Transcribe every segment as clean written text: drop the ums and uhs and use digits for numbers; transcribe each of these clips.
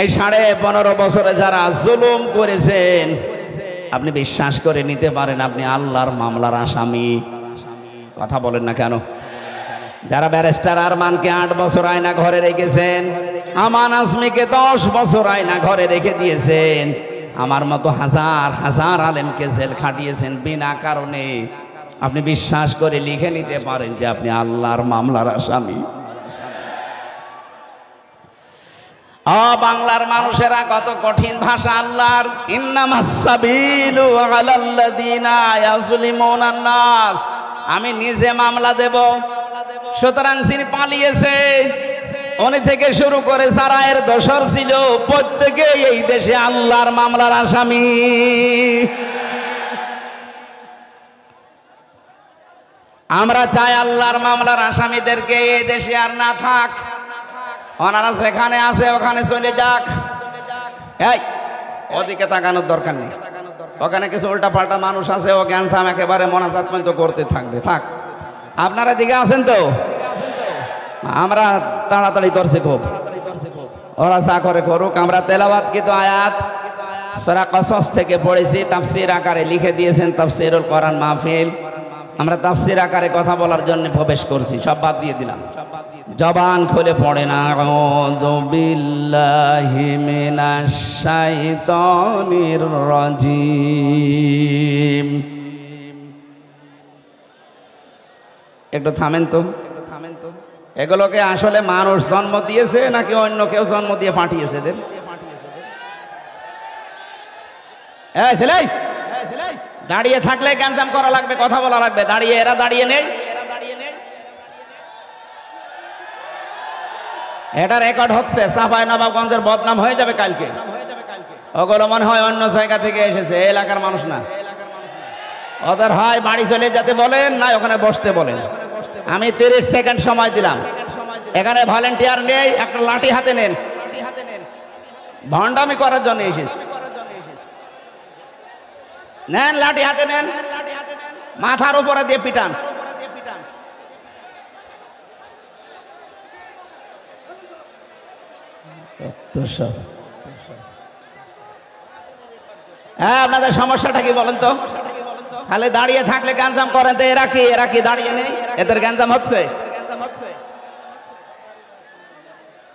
এই 15.5 বছরে যারা জুলুম করেছেন, আপনি বিশ্বাস করে নিতে পারেন আপনি আল্লাহর মামলার আসামি? কথা বলেন না কেন? যারা ব্যারিস্টার আরমানকে 8 বছর আয়না ঘরে রেখেছেন, আমান আজমিকে 10 বছর আয়না ঘরে রেখে দিয়েছেন, আমার মতো হাজার হাজার আলেমকে জেল খাটিয়েছেন বিনা কারণে, আপনি বিশ্বাস করে লিখে নিতে পারেন যে আপনি আল্লাহর মামলার আসামি? বাংলার মানুষেরা কত কঠিন ভাষা আল্লাহর। ইন্নামাস সাবিলু আলাল্লাযিনা ইয়াজলিমুনান নাস, আমি নিজে মামলা দেব। সুতরাং যিনি পালিয়েছে উনি থেকে শুরু করে যারা এর দোষর ছিল প্রত্যেকেই এই দেশে আল্লাহর মামলার আসামি। আমরা চাই আল্লাহর মামলার আসামিদেরকে এই দেশে আর না থাক, ওনারা যেখানে আছে ওখানে চলে যাক। এই ওদিকে তাকানোর দরকার নেই, ওখানে কিছু উল্টা পাল্টা মানুষ আছে, ও জ্ঞানসাম একেবারে মোনাজাত পর্যন্ত করতে থাকবে, থাক। আপনারা দিকে আছেন তো? আমরা তাড়াতাড়ি করছি খুব, ওরা যা করে করুক। আমরা তেলাওয়াতকৃত আয়াত সূরা কসস থেকে পড়েছি, তাফসীর আকারে লিখে দিয়েছেন তাফসীরুল কোরআন মাহফিল। আমরা তাফসীর আকারে কথা বলার জন্য প্রবেশ করছি, সব বাদ দিয়ে দিলাম। জবান খুলে পড়ে না, আউযু বিল্লাহি মিনাশ শাইতানির রাজিম। একটু থামেন তো। এগুলোকে আসলে মানুষ জন্ম দিয়েছে নাকি অন্য কেউ জন্ম দিয়ে পাঠিয়েছে এদের? দাঁড়িয়ে থাকলে গ্যাঞ্জাম করা লাগবে, কথা বলা লাগবে। দাঁড়িয়ে এরা দাঁড়িয়ে নেই, এটা রেকর্ড হচ্ছে, চাঁপাইনবাবগঞ্জের বদনাম হয়ে যাবে কালকে। ওগুলো মনে হয় অন্য জায়গা থেকে এসেছে, এলাকার মানুষ না। ওদের হয় বাড়ি চলে যেতে বলেন, না ওখানে বসতে বলেন। আমি 30 সেকেন্ড সময় দিলাম, এখানে ভলেন্টিয়ার নেই, একটা লাঠি হাতে নেন। ভণ্ডামি করার জন্য এসেছে, নেন লাঠি হাতে নেন, মাথার উপরে দিয়ে পিটান। হ্যাঁ, আপনাদের সমস্যাটা কি বলেন তো? খালি দাঁড়িয়ে থাকলে গ্যাঞ্জাম করেন তো। এরা কি দাঁড়িয়ে নেই? এদের গ্যাঞ্জাম হচ্ছে।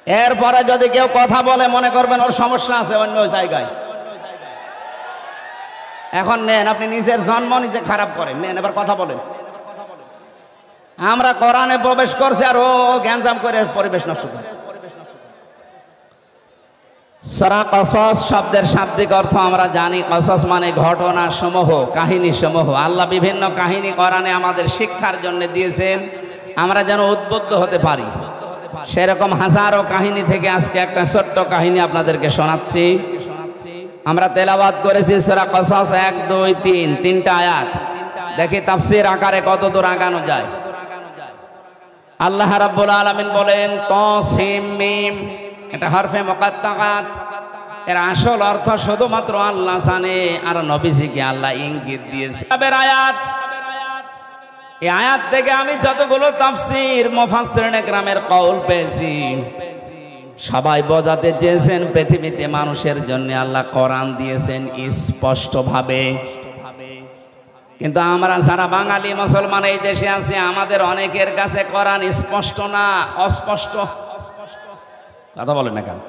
এরপরে যদি কেউ কথা বলে মনে করবেন ওর সমস্যা আছে অন্য জায়গায়। এখন নেন, আপনি নিজের জন্ম নিজে খারাপ করেন, নেন এবার কথা বলেন। আমরা কোরআনে প্রবেশ করছি আর ও গ্যাঞ্জাম করে পরিবেশ নষ্ট করছে। সূরা কসস শব্দের শাব্দিক অর্থ আমরা জানি, কসস মানে ঘটনা সমূহ, কাহিনী সমূহ। আল্লাহ বিভিন্ন কাহিনী কোরআনে আমাদের শিক্ষার জন্য দিয়েছেন, আমরা যেন উদ্বুদ্ধ হতে পারি। সেরকম হাজারো কাহিনী থেকে আজকে একটা ছোট্ট কাহিনী আপনাদেরকে শোনাচ্ছি। আমরা তেলাওয়াত করেছি সূরা কসস 1, 2, 3, 3টা আয়াত। দেখি তাফসীর আকারে কত দূর আগানো যায়। আল্লাহ রাব্বুল আলামিন বলেন তাসিম মিম, এটা হরফে মুকাত্তাআত। এর আসল অর্থ শুধুমাত্র আল্লাহ জানে, আর নবীজিকে আল্লাহ ইঙ্গিত দিয়েছে। আয়াত, এই আয়াত থেকে আমি যতগুলো তাফসীর মুফাসসিরিন ইকরামের কওল পেয়েছি, সবাই বোঝাতে চেয়েছেন পৃথিবীতে মানুষের জন্য আল্লাহ কোরআন দিয়েছেন স্পষ্টভাবে। কিন্তু আমরা যারা বাঙালি মুসলমান এই দেশে আছি, আমাদের অনেকের কাছে কোরআন স্পষ্ট না, অস্পষ্ট। কথা বলেন না কেন?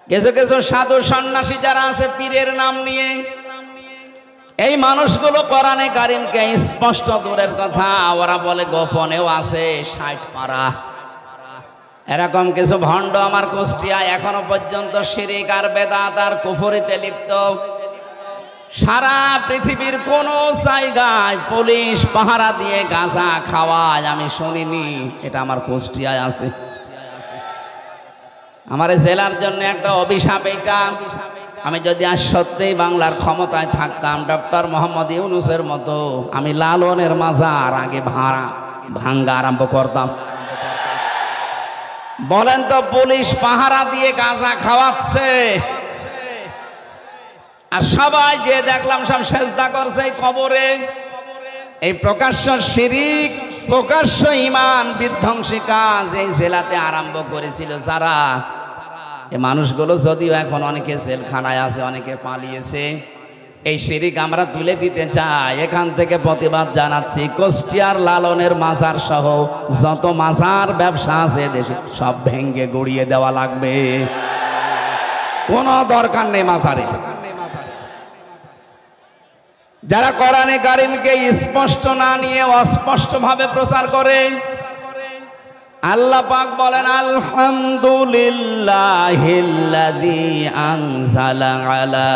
কিছু কিছু সাধু সন্ন্যাসী যারা আছে পীরের নাম নিয়ে, এই মানুষগুলো কোরআনে কারিমকে স্পষ্ট দূরের কথা, ওরা বলে গোপনেও আছে 60 পারা। এরকম কিছু ভণ্ড আমার কুষ্টিয়ায় এখনো পর্যন্ত শিরিক আর বেদাত আর কুফরিতে লিপ্ত। সারা পৃথিবীর কোন জায়গায় পুলিশ পাহারা দিয়ে গাঁজা খাওয়ায় আমি শুনিনি, এটা আমার কুষ্টিয়ায় আছে। আমার জেলার জন্য একটা অভিশাপ এটা। আমি যদি আজ সত্যিই বাংলার ক্ষমতায় থাকতাম, ডক্টর মোহাম্মদ ইউনূসের মতো আমি লালনের মাজার আগে ভাঙ্গা আরম্ভ করতাম। বলেন তো, পুলিশ পাহারা দিয়ে গাঁজা খাওয়াচ্ছে, আর সবাই যে দেখলাম সব সেজদা করছে এই কবরে। এই প্রকাশ্য শিরিক, প্রকাশ্য ঈমান বিধ্বংসী কাজ এই জেলাতে আরম্ভ করেছিল যারা, এই মানুষগুলো যদিও এখন অনেকে জেলখানায় আছে, অনেকে পালিয়েছে, এই শিরিক আমরা তুলে দিতে চাই। এখান থেকে প্রতিবাদ জানাচ্ছি, কুষ্টিয়ার লালনের মাজার সহ যত মাজার ব্যবসা আছে দেশে সব ভেঙ্গে গুড়িয়ে দেওয়া লাগবে। কোনো দরকার নেই মাজারে। যারা কোরআনে কারিমকে স্পষ্ট না নিয়ে অস্পষ্ট ভাবে প্রচার করে, আল্লাহ পাক বলেন আলহামদুলিল্লাহিল্লাযী আনজালা আলা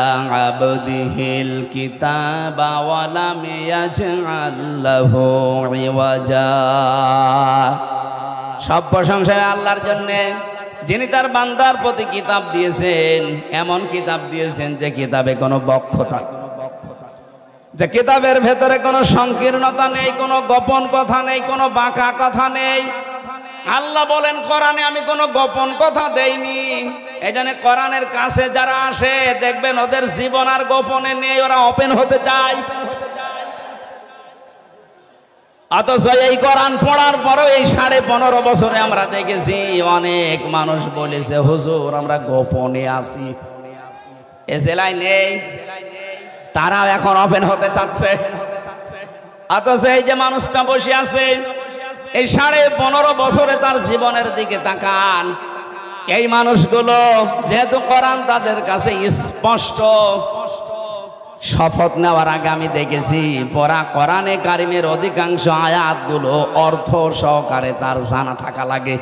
আবদিহিল কিতাবা ওয়া লাম ইয়াজআল লাহু ইওয়াজা। সব প্রশংসা আল্লাহর জন্য, যিনি তার বান্দার প্রতি কিতাব দিয়েছেন, এমন কিতাব দিয়েছেন যে কিতাবে কোনো বক্রতা, যে কিতাবের ভেতরে কোনো সংকীর্ণতা নেই, কোনো গোপন কথা নেই, কোনো বাঁকা কথা নেই। আল্লাহ বলেন কোরআনে আমি কোনো গোপন কথা দেইনি। এই জন্য কোরআনের কাছে যারা আসে দেখবেন ওদের জীবন আর গোপনে নেই, ওরা ওপেন হতে চায়। অথচ এই কোরআন পড়ার পরও এই 15.5 বছরে আমরা দেখেছি অনেক মানুষ বলেছে হুজুর আমরা গোপনে আছি, এ জেলায় নেই, তারাও এখন ওপেন হতে চাচ্ছে। অথচ এই যে মানুষটা বসে আছে, এই 15.5 বছরে তার জীবনের দিকে তাকান। এই মানুষগুলো যেহেতু কোরআন তাদের কাছে স্পষ্ট, শপথ নেওয়ার আগে আমি দেখেছি পড়া কোরআনে কারিমের অধিকাংশ আয়াতগুলো অর্থ সহকারে তার জানা থাকা লাগে।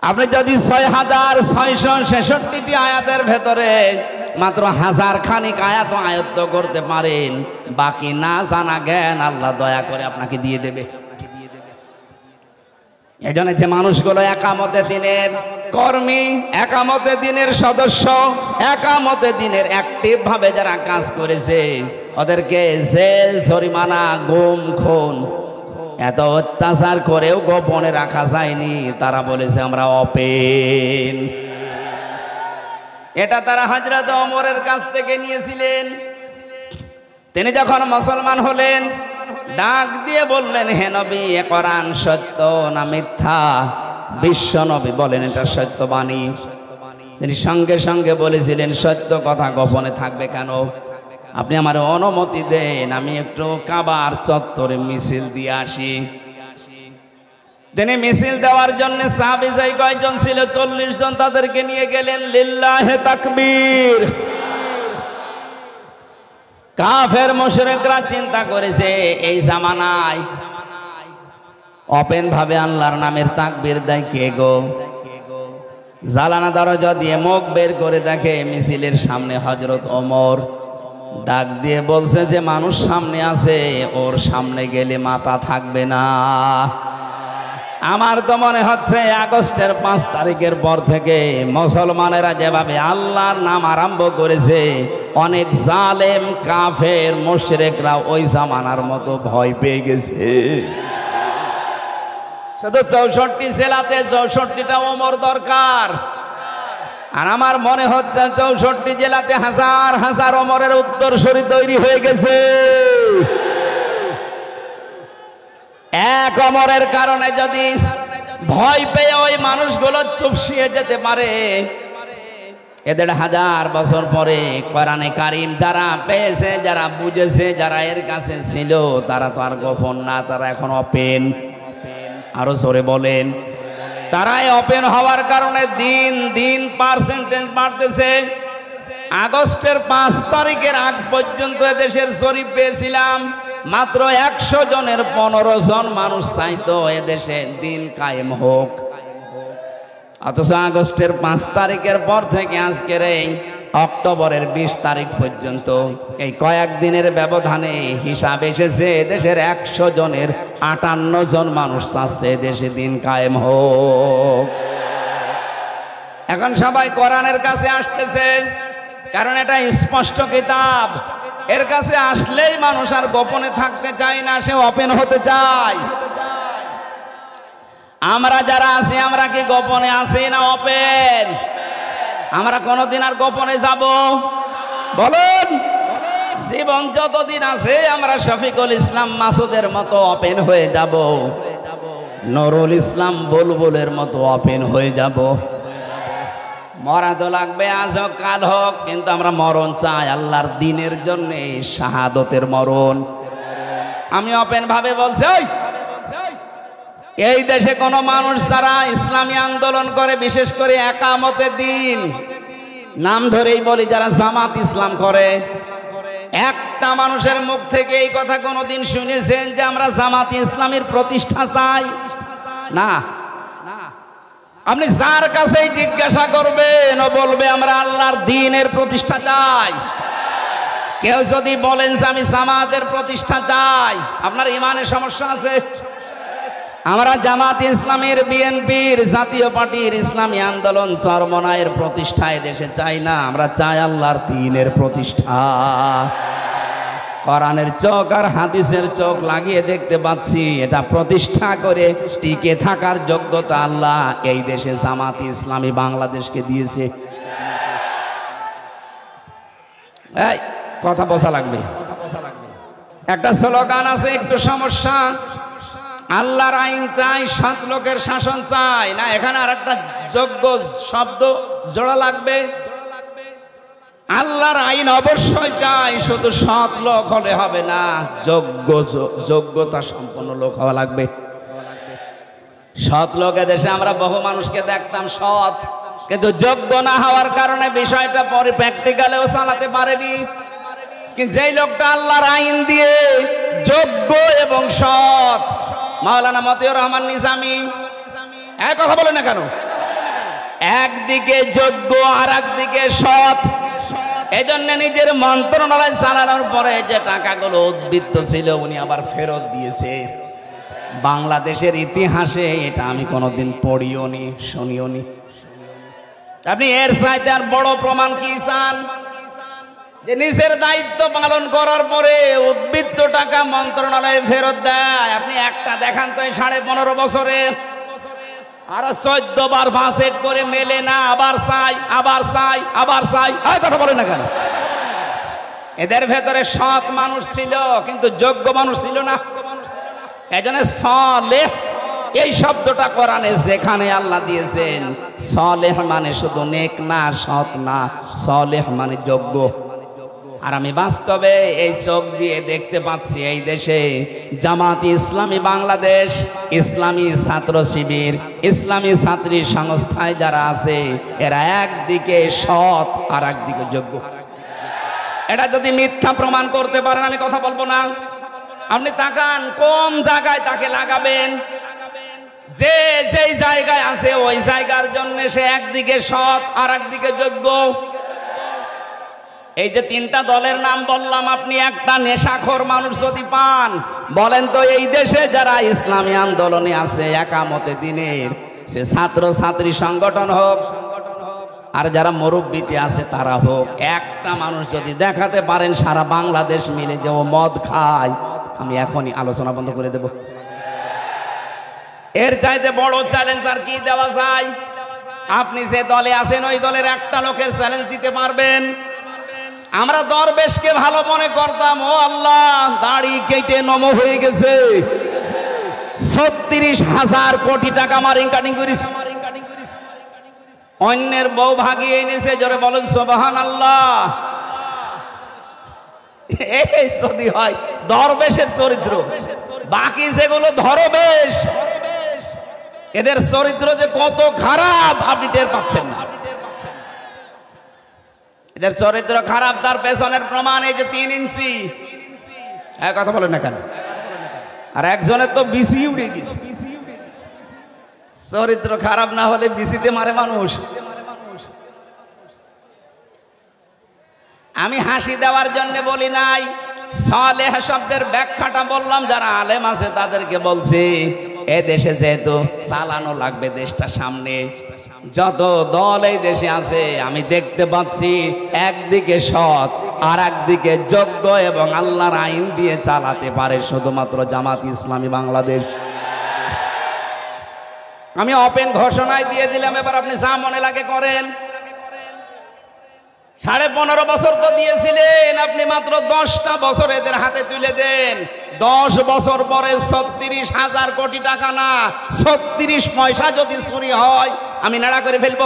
আপনি যদি 6666টি আয়াতের ভেতরে মাত্র 1000 খানিক আয়াত আয়ত্ত করতে পারেন, বাকি না জানা জ্ঞান আল্লাহ দয়া করে আপনাকে দিয়ে দেবে। এই জন্য যে মানুষগুলো একামতে দিনের কর্মী, একামতে দিনের সদস্য, একামতে দিনের অ্যাক্টিভ ভাবে যারা কাজ করেছে, ওদেরকে জেল, জরিমানা, গুম, খুন, এত অত্যাচার করেও গোপনে রাখা যায়নি। তারা বলেছে আমরা ওপেন। এটা তারা হযরত ওমরের কাছ থেকে নিয়েছিলেন। তিনি যখন মুসলমান হলেন ডাক দিয়ে বললেন, হে নবী, এ কোরআন সত্য না মিথ্যা? বিশ্ব নবী বলেন এটা সত্য বাণী। তিনি সঙ্গে সঙ্গে বলেছিলেন সত্য কথা গোপনে থাকবে কেন? আপনি আমার অনুমতি দেন আমি একটু কাবার চত্বরে মিছিল দিয়ে আসি। তিনি মিছিল দেওয়ার জন্য সাহাবী যাই কয়জন ছিল, 40 জন, তাদেরকে নিয়ে গেলেন। লিল্লাহে তাকবীর। কাফের মুশরিকরা চিন্তা করেছে এই জামানায় ওপেন ভাবে আল্লাহর নামের তাকবীর দেয় কে গো? জালানা দরজা দিয়ে মুখ বের করে দেখে মিছিলের সামনে হযরত ওমর। ডাক দিয়ে বলছে যে মানুষ সামনে আছে, ওর সামনে গেলে মাথা থাকবে না। আমার তো মনে হচ্ছে আগস্টের 5 তারিখের পর থেকে মুসলমানেরা যেভাবে আল্লাহর নাম আরম্ভ করেছে, অনেক জালেম কাফের মুশরিকরা ওই জামানার মতো ভয় পেয়ে গেছে। শুধু 64 জেলাতে 64টা ওমর দরকার। আর আমার মনে হচ্ছে 64 জেলাতে হাজার হাজার ওমরের উত্তরসূরি তৈরি হয়ে গেছে। এক ওমরের কারণে যদি ভয় পেয়ে ওই মানুষগুলো চুপসিয়ে যেতে পারে, এদের 1000 বছর পরে কোরআনে কারিম যারা পেয়েছে, যারা বুঝেছে, যারা এর কাছে ছিল, তারা তো আর গোপন না, তারা এখন ওপেন। আরো জোরে বলেন। তারাই ওপেন হওয়ার কারণে দিন দিন পার্সেন্টেজ বাড়তেছে। আগস্টের 5 তারিখের আগ পর্যন্ত এদেশের জরিপ পেয়েছিলাম মাত্র 100 জনের 15 জন মানুষ চাইতো এদেশে দিন কায়েম হোক। অথচ আগস্টের 5 তারিখের পর থেকে আজকের এই অক্টোবরের 20 তারিখ পর্যন্ত এই কয়েকদিনের ব্যবধানে হিসাব এসেছে দেশের 100 জনের 58 জন মানুষ চাচ্ছে দেশে দিন কায়েম হোক। এখন সবাই কোরআনের কাছে আসতেছে, কারণ এটা স্পষ্ট কিতাব। এর কাছে আসলেই মানুষ আর গোপনে থাকতে চায় না, সে ওপেন হতে চায়। আমরা যারা আছি, আমরা কি গোপনে আছি না ওপেন? আমরা কোনদিন আর গোপনে যাব? বলুন। জীবন যতদিন আছে আমরা শফিকুল ইসলাম মাসুদের মতো ওপেন হয়ে যাব, নুরুল ইসলাম বুলবুলের মতো ওপেন হয়ে যাব। মরা তো লাগবে, আজ হোক কাল হোক, কিন্তু আমরা মরণ চাই আল্লাহর দ্বীনের জন্য, শাহাদতের মরণ। আমি ওপেন ভাবে বলছি, এই দেশে কোনো মানুষ যারা ইসলামী আন্দোলন করে, বিশেষ করে একামতে দ্বীন নাম ধরেই বলি, যারা জামাত ইসলাম করে, একটা মানুষের মুখ থেকে এই কথা কোনোদিন শুনেছেন যে আমরা জামাত ইসলামের প্রতিষ্ঠা চাই? না। আপনি যার কাছেই জিজ্ঞাসা করবেন ও বলবে আমরা আল্লাহর দ্বীনের প্রতিষ্ঠা চাই। কেউ যদি বলেন যে আমি জামাতের প্রতিষ্ঠা চাই, আপনার ইমানের সমস্যা আছে। আমরা জামাত ইসলামের, বিএনপির, জাতীয় পার্টির, ইসলামী আন্দোলন, চরমনায়ের প্রতিষ্ঠা দেশে চাই না, আমরা চাই আল্লাহর দ্বীনের প্রতিষ্ঠা। কোরআনের চোখ আর হাদিসের চোখ লাগিয়ে দেখতে পাচ্ছি, এটা প্রতিষ্ঠা করে টিকে থাকার যোগ্যতা আল্লাহ এই দেশে জামাত ইসলামী বাংলাদেশকে দিয়েছে। এই কথা বোঝা লাগবে। একটা স্লোগান আছে, একটু সমস্যা, আল্লাহর আইন চাই, সৎ লোকের শাসন চাই না। এখানে আর একটা যোগ্য শব্দ জোড়া লাগবে। আল্লাহর আইন অবশ্যই চাই, শুধু সৎ লোক হলে হবে না, যোগ্যতা সম্পন্ন লোক হওয়া লাগবে। সৎ লোকের দেশে আমরা বহু মানুষকে দেখতাম সৎ, কিন্তু যোগ্য না হওয়ার কারণে বিষয়টা পরে প্র্যাকটিক্যালেও চালাতে পারেনি। কিন্তু যেই লোকটা আল্লাহর আইন দিয়ে যোগ্য এবং সৎ, মাওলানা মতিউর রহমান নিজামী এক কথা বলে না কেন, একদিকে যোগ্য আর একদিকে সৎ, এই জন্য নিজের মন্ত্রণালয় চালানোর পরে যে টাকাগুলো উদ্বৃত্ত ছিল উনি আবার ফেরত দিয়েছে। বাংলাদেশের ইতিহাসে এটা আমি কোনোদিন পড়িও নি, শুনিও নি। আপনি এর চাইতে আর বড় প্রমাণ কি চান? যে নিজের দায়িত্ব পালন করার পরে উদ্বৃত্ত টাকা মন্ত্রণালয়ে ফেরত দেয়। আপনি একটা দেখান তো, 15.5 বছরে আরো 14 বার ভাসেট করে মেলে না, আবার চাই, আবার চাই, আবার চাই। কথা বলে না কেন? এদের ভেতরে সৎ মানুষ ছিল কিন্তু যোগ্য মানুষ ছিল না। এজন্য সালেহ এই শব্দটা কোরআনে যেখানে আল্লাহ দিয়েছেন, সালেহ মানে শুধু নেক না, সৎ না, সালেহ মানে যোগ্য। আর আমি বাস্তবে এই চোখ দিয়ে দেখতে পাচ্ছি এই দেশে জামাত ইসলামী বাংলাদেশ, ইসলামী ছাত্র শিবির, ইসলামী ছাত্রী সংস্থায় যারা আছে, এরা একদিকে সৎ আর একদিকে যোগ্য। এটা যদি মিথ্যা প্রমাণ করতে পারেন আমি কথা বলবো না। আপনি তাকান কোন জায়গায় তাকে লাগাবেন, যে যেই জায়গায় আছে ওই জায়গার জন্য সে একদিকে সৎ আর একদিকে যোগ্য। এই যে 3টা দলের নাম বললাম, আপনি একটা নেশাখোর মানুষ যদি পান, বলেন তো এই দেশে যারা ইসলামী আন্দোলনে আছে, একামতে দ্বীনের, সে ছাত্র ছাত্রী সংগঠন হোক আর যারা মুরব্বিতে আছে তারা হোক, একটা মানুষ যদি দেখাতে পারেন সারা বাংলাদেশ মিলে যে ও মদ খায়, আমি এখনই আলোচনা বন্ধ করে দেব। এর চাইতে বড় চ্যালেঞ্জ আর কি দেওয়া যায়? আপনি যে দলে আছেন ওই দলের একটা লোকের চ্যালেঞ্জ দিতে পারবেন? আমরা দরবেশকে ভালো মনে করতাম, ও আল্লাহ দাড়ি কেটে নম হয়ে গেছে, 36,000 কোটি টাকা মারিং কাটিং করিস, অন্যের বউ ভাগিয়ে এনেছে, জোরে বলেন সুবহানাল্লাহ। এই যদি হয় দরবেশের চরিত্র, বাকি যেগুলো ধরবেশ, এদের চরিত্র যে কত খারাপ আপনি টের পাচ্ছেন না। এদের চরিত্র খারাপ, তার পেছনের প্রমাণ এই যে 3 ইঞ্চি। কথা বলেন না কেন? আর একজনের তো বিসি উড়ে গেছে। চরিত্র খারাপ না হলে বিসিতে মারে মানুষ। আমি হাসি দেওয়ার জন্য বলি নাই, সালেহ শব্দের ব্যাখ্যাটা বললাম। যারা আলেম আছে তাদেরকে বলছি, এ দেশে যেহেতু চালানো লাগবে দেশটা সামনে, যত দল এই দেশে আছে আমি দেখতে পাচ্ছি একদিকে সৎ আর একদিকে যোগ্য এবং আল্লাহর আইন দিয়ে চালাতে পারে শুধুমাত্র জামাত ইসলামী বাংলাদেশ। আমি ওপেন ঘোষণায় দিয়ে দিলাম, এবার আপনি যা মনে লাগে করেন। 15.5 বছর তো দিয়েছিলেন, আপনি মাত্র 10টা বছর এদের হাতে তুলে দেন। 10 বছর পরে 36,000 কোটি টাকা না, 36 পয়সা যদি চুরি হয় আমি নাড়া করে ফেলবো।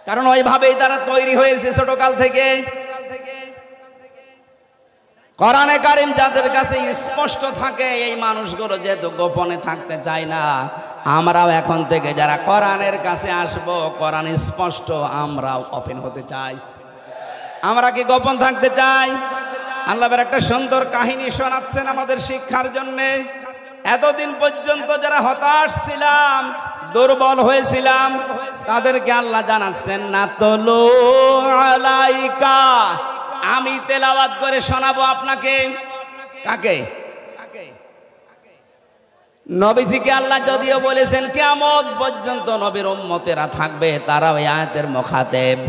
কারণ ওইভাবেই তারা তৈরি হয়েছে ছোটকাল থেকে। কোরআনে কারিম যাদের কাছে স্পষ্ট থাকে, এই মানুষগুলো যেহেতু গোপনে থাকতে চায় না, আমরাও এখন থেকে যারা কোরআনের কাছে আসব, কোরআন স্পষ্ট, আমরাও ওপেন হতে চাই। আমরা কি গোপন থাকতে চাই? আল্লাহর একটা সুন্দর কাহিনী শোনাচ্ছেন আমাদের শিক্ষার জন্যে। এতদিন পর্যন্ত যারা হতাশ ছিলাম, দুর্বল হয়েছিলাম, তাদেরকে আল্লাহ জানাচ্ছেন না তলু আলাইকা, আমি তেলাওয়াত করে শোনাবো আপনাকে। কাকে? নবীজিকে আল্লাহ যদিও বলেছেন কিয়ামত পর্যন্ত নবীর উম্মতেরা থাকবে, তারা ওই আয়াতের মুখাতেব।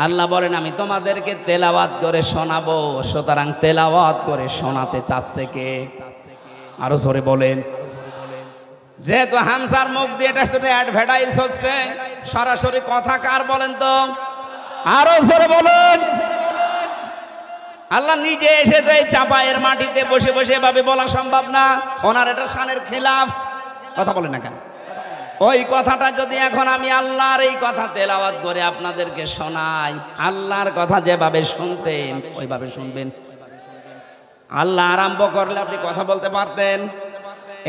আল্লাহ বলেন আমি তোমাদেরকে তেলাওয়াত করে শোনাবো। সুতরাং তেলাওয়াত করে শোনাতে চাচ্ছে কে? আরো জোরে বলেন। যেহেতু হামসার মুখ দিয়ে এটা শুধু অ্যাডভার্টাইজ হচ্ছে, সরাসরি কথা কার বলেন তো? আরো জোরে বলেন। আল্লাহ নিজে এসে তো এই চাপায়ের মাটিতে বসে বসে এভাবে বলা সম্ভব না, ওনার এটা শানের খেলাফ। কথা বলেন না কেন? ওই কথাটা যদি এখন আমি আল্লাহর এই কথা তেলাওয়াত করে আপনাদেরকে শোনাই, আল্লাহর কথা যেভাবে শুনতেন ওইভাবে শুনবেন। আল্লাহ আরম্ভ করলে আপনি কথা বলতে পারতেন।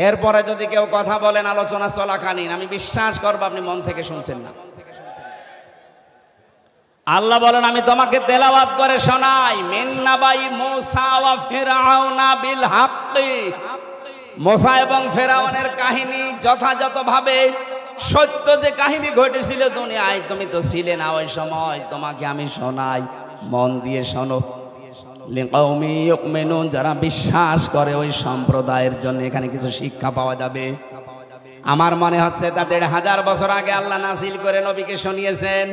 এরপরে যদি কেউ কথা বলেন আলোচনা চলাকালীন, আমি বিশ্বাস করব আপনি মন থেকে শুনছেন না। আল্লাহ বলেন আমি তোমাকে তেলাওয়াত করে শোনাই মিন নাবাই মূসা ওয়া ফিরআউনা বিল হাক্কি। মূসা এবং ফেরাউনের কাহিনী যথাযথভাবে সত্য যে কাহিনী ঘটেছিল দুনিয়ায়, তুমি তো ছিলে না ওই সময়, তোমাকে আমি শোনাই, মন দিয়ে শোনো। লিকাউমি ইউমিনুন, যারা বিশ্বাস করে ওই সম্প্রদায়ের জন্য এখানে কিছু শিক্ষা পাওয়া যাবে। আমার মনে হচ্ছে তা ১৫০০ বছর আগে আল্লাহ নাজিল করে নবীকে শুনিয়েছেন।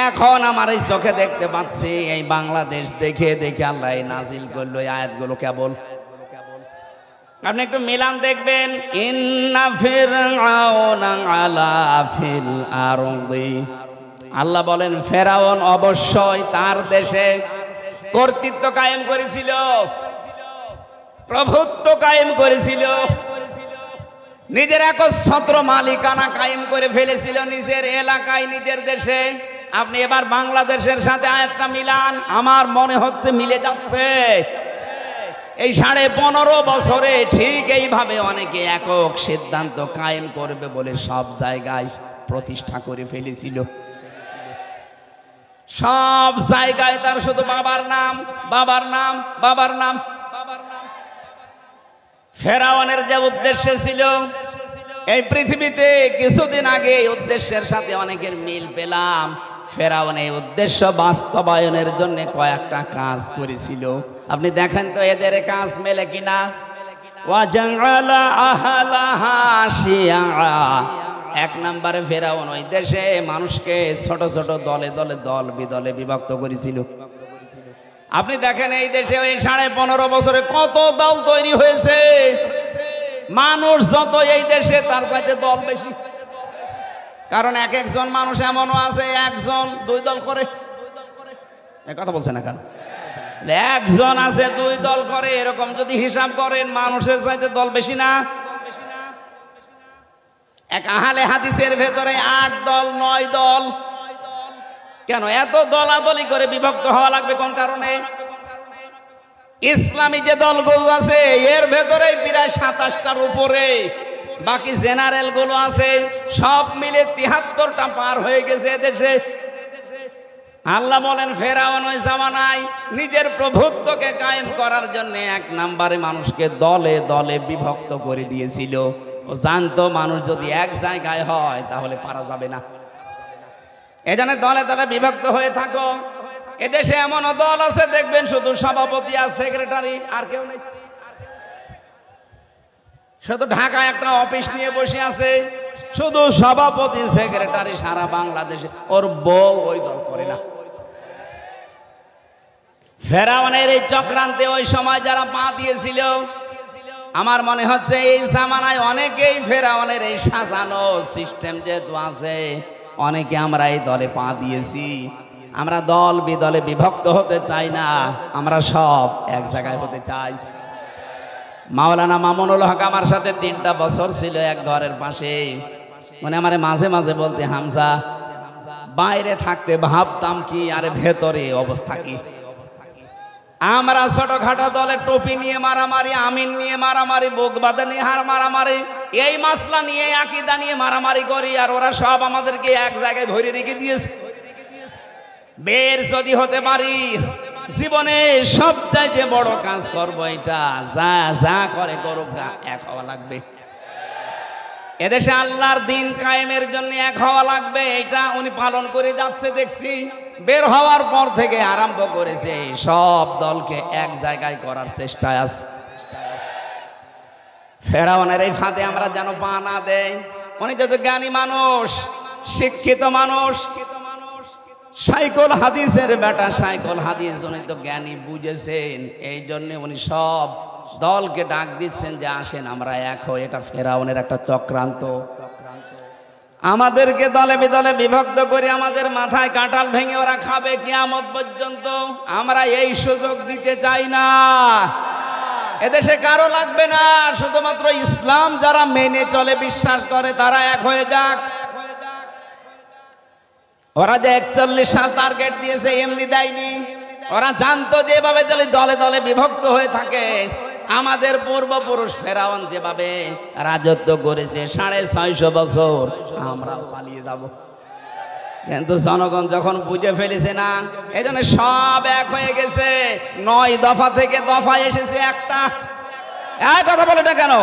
এখন আমার এই চোখে দেখতে পাচ্ছি এই বাংলাদেশ দেখে দেখে আল্লাহ নাজিল করলো এই আয়াতগুলো। কেবল আপনি একটু মিলান দেখবেন। ইন্না ফিরআউনা আলা ফিল আরদি, আল্লাহ বলেন ফেরাউন অবশ্যই তার দেশে কর্তৃত্ব কায়েম করেছিল, প্রভুত্ব কায়েম করেছিল, নিজের একচ্ছত্র মালিকানা কায়েম করে ফেলেছিল নিজের এলাকায়, নিজের দেশে। আপনি এবার বাংলাদেশের সাথে আয়াতটা মিলান, আমার মনে হচ্ছে মিলে যাচ্ছে। এই 15.5 বছরে ঠিক এইভাবে অনেকে একক সিদ্ধান্ত কায়েম করবে বলে সব জায়গায় প্রতিষ্ঠা করে ফেলেছিল। সব জায়গায় তার শুধু বাবার নাম, বাবার নাম, বাবার নাম। ফেরাউনের যে উদ্দেশ্য ছিল এই পৃথিবীতে, কিছুদিন আগে এই উদ্দেশ্যের সাথে অনেকের মিল পেলাম। ফেরাউন এই উদ্দেশ্য বাস্তবায়নের জন্য কয়েকটা কাজ করেছিল। আপনি দেখেন তো এদের কাজ মেলে কিনা। ওয়াজাআলা আহলাহা শিয়া, এক নম্বরে ফেরাউন ওই দেশে মানুষকে ছোট ছোট দলে দলে দল বিদলে বিভক্ত করেছিল। আপনি দেখেন এই দেশে ওই 15.5 বছরে কত দল তৈরি হয়েছে। মানুষ যত এই দেশে তার চাইতে দল বেশি। কারণ এক একজন মানুষ এমনও আছে একজন 2 দল করে। কথা বলছে না কেন? একজন আছে 2 দল করে, এরকম যদি হিসাব করেন মানুষের চাইতে দল বেশি না? এক আহলে হাদিসের ভেতরে 8 দল 9 দল। কেন এত দলাদলি করে বিভক্ত হওয়া লাগবে কোন কারণে? ইসলামী যে দলগুলো আছে এর ভেতরে প্রায় 27টার উপরে, বাকি জেনারেল গুলো আছে সব মিলে 73টা পার হয়ে গেছে দেশে। আল্লাহ বলেন ফেরাউন ওই জামানায় নিজের প্রভুত্বকে কায়েম করার জন্য 1 নম্বরে মানুষকে দলে দলে বিভক্ত করে দিয়েছিল। ও জানতো মানুষ যদি এক জায়গায় হয় তাহলে পারা যাবে না, এজন্য দলে দলে বিভক্ত হয়ে থাকো। এদেশে এমন দল আছে দেখবেন শুধু সভাপতি আর সেক্রেটারি, আর কেউ নেই। শুধু ঢাকায় একটা অফিস নিয়ে বসে আছে, শুধু সভাপতি সেক্রেটারি। সারা বাংলাদেশে ওর বউ ওই দল করে না। ফেরাউনের এই চক্রান্তে ওই সময় যারা পা দিয়েছিল, আমার মনে হচ্ছে এই জামানায় অনেকেই ফেরাউনের এই সাজানো সিস্টেম যেহেতু আছে, অনেকে আমরা এই দলে পা দিয়েছি। আমরা দল বিদলে বিভক্ত হতে চাই না, আমরা সব এক জায়গায় হতে চাই। মাওলানা মামুনুল হক আমার সাথে 3টা বছর ছিল এক ঘরের পাশে। মানে আমার মাঝে মাঝে বলতে, হামজা বাইরে থাকতে ভাবতাম কি, আরে ভেতরে অবস্থা কি। আমরা ছোটখাটো দলে টুপি নিয়ে মারামারি, আমিন নিয়ে মারামারি, বুক বাঁধা নিয়ে হার মারামারি, এই মাসলা নিয়ে আকীদা নিয়ে মারামারি করি, আর ওরা সব আমাদেরকে এক জায়গায় ভরে রেখে দিয়েছে। বের যদি হতে পারি, জীবনে সবচাইতে বড় কাজ করবো এটা, যা যা করে করুক এক হওয়া লাগবে। এদেশে আল্লাহর দিন কায়েমের জন্য এক হওয়া লাগবে, এটা উনি পালন করে যাচ্ছে দেখছি। বের হওয়ার পর থেকে আরম্ভ করেছে, সব দলকে এক জায়গায় করার চেষ্টায় আছে। ফেরাউনের এই ফাঁদে আমরা যেন পা না দেই। উনি তো জ্ঞানী মানুষ, শিক্ষিত মানুষ, সাইকুল হাদিসের বেটা, সাইকুল হাদিস, উনি তো জ্ঞানী, বুঝেছেন। এই জন্য উনি সব দলকে ডাক দিচ্ছেন যে আসেন আমরা এক হই। এটা ফেরাউনের একটা চক্রান্ত। আমাদেরকে দলে বিদলে বিভক্ত করে আমাদের মাথায় কাঁঠাল ভেঙে ওরা খাবে কিয়ামত পর্যন্ত। আমরা এই সুযোগ দিতে চাই না। এদেশে কারো লাগবে না, শুধুমাত্র ইসলাম যারা মেনে চলে, বিশ্বাস করে, তারা এক হয়ে যাক। ওরা যে 41 সাল টার্গেট দিয়েছে এমনি দেয়নি। ওরা জানতো যে এভাবে যদি দলে দলে বিভক্ত হয়ে থাকে, আমাদের পূর্বপুরুষ ফেরাউন যেভাবে রাজত্ব করেছে 650 বছর, আমরাও চালিয়ে যাব। কিন্তু জনগণ যখন বুঝে ফেলেছে না, এই জন্য সব এক হয়ে গেছে। 9 দফা থেকে দফা এসেছে একটা। এক কথা বলে না কেন?